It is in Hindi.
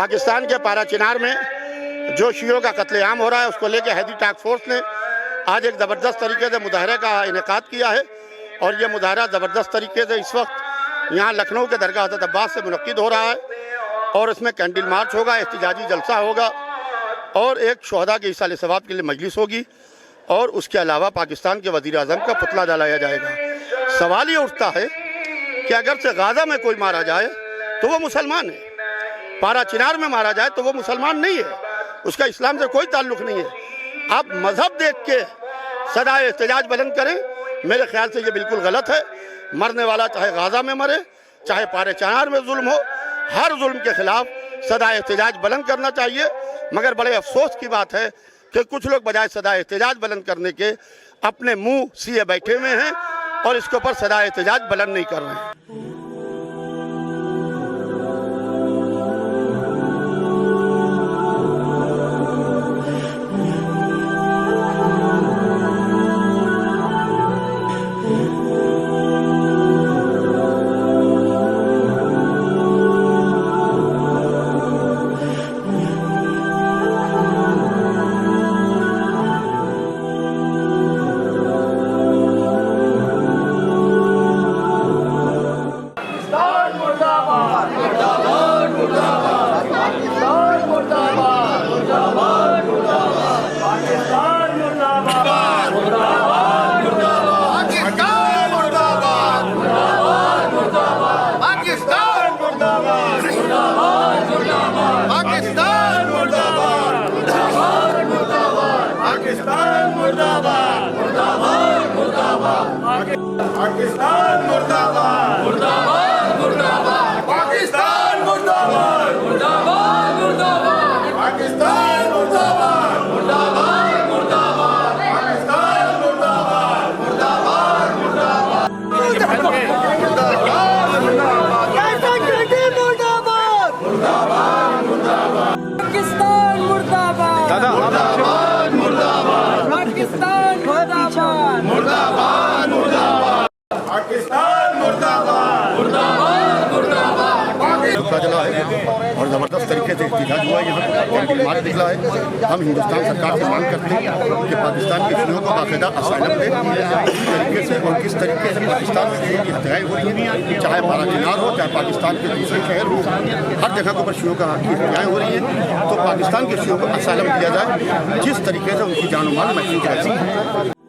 पाकिस्तान के पाराचिनार में जो शियों का कत्लेआम हो रहा है उसको लेकर हैदी टास्क फोर्स ने आज एक ज़बरदस्त तरीके से मुजाहरे का इनेकाद किया है और ये मुजाहरा ज़बरदस्त तरीके से इस वक्त यहाँ लखनऊ के दरगाह हज़रत अब्बास से मुनक्किद हो रहा है और इसमें कैंडल मार्च होगा, एहतिजाजी जलसा होगा और एक शहदा के इसाले सवाब के लिए मजलिस होगी और उसके अलावा पाकिस्तान के वज़ीर आज़म का पुतला जलाया जाएगा। सवाल ये उठता है कि अगर से गाज़ा में कोई मारा जाए तो वो मुसलमान है, पाराचिनार में मारा जाए तो वो मुसलमान नहीं है, उसका इस्लाम से कोई ताल्लुक़ नहीं है। आप मज़हब देख के सदा एहतजाज बुलंद करें, मेरे ख्याल से ये बिल्कुल गलत है। मरने वाला चाहे गाज़ा में मरे, चाहे पाराचिनार में जुल्म हो, हर जुल्म के ख़िलाफ़ सदा एहतजाज बुलंद करना चाहिए। मगर बड़े अफसोस की बात है कि कुछ लोग बजाय सदा एहतजाज बुलंद करने के अपने मुँह सिए बैठे हुए हैं और इसके ऊपर सदा एहतजाज बुलंद नहीं कर रहे हैं। पाकिस्तान मुर्दाबाद, मुर्दाबाद, मुर्दाबाद। पाकिस्तान मुर्दाबाद, मुर्दाबाद, मुर्दाबाद। पाकिस्तान मुर्दाबाद, मुर्दाबाद, मुर्दाबाद। पाकिस्तान मुर्दाबाद, मुर्दाबाद, मुर्दाबाद। मुर्दाबाद, मुर्दाबाद। पाकिस्तान मुर्दाबाद, दादा मुर्दाबाद, मुर्दाबाद। पाकिस्तान मुर्दाबाद, मुर्दाबाद, मुर्दाबाद। पाकिस्तान मुर्दाबाद, मुर्दाबाद, मुर्दाबाद। चला है और ज़बरदस्त तरीके से एहतजाज हुआ है। यहाँ कैंडल मार्च निकला है। हम हिंदुस्तान सरकार से मांग करते हैं कि पाकिस्तान के शियों को बाकायदा असाइलम दे, किस तरीके से और किस तरीके से पाकिस्तान में शियों की हत्याएँ हो रही हैं, चाहे पाराचिनार हो, चाहे पाकिस्तान के दूसरे शहर हो, हर जगह के ऊपर शियों की हत्याएँ हो रही हैं। तो पाकिस्तान के शियों को असाइलम दिया जाए जिस तरीके से उनकी जान माल महफूज रहती है।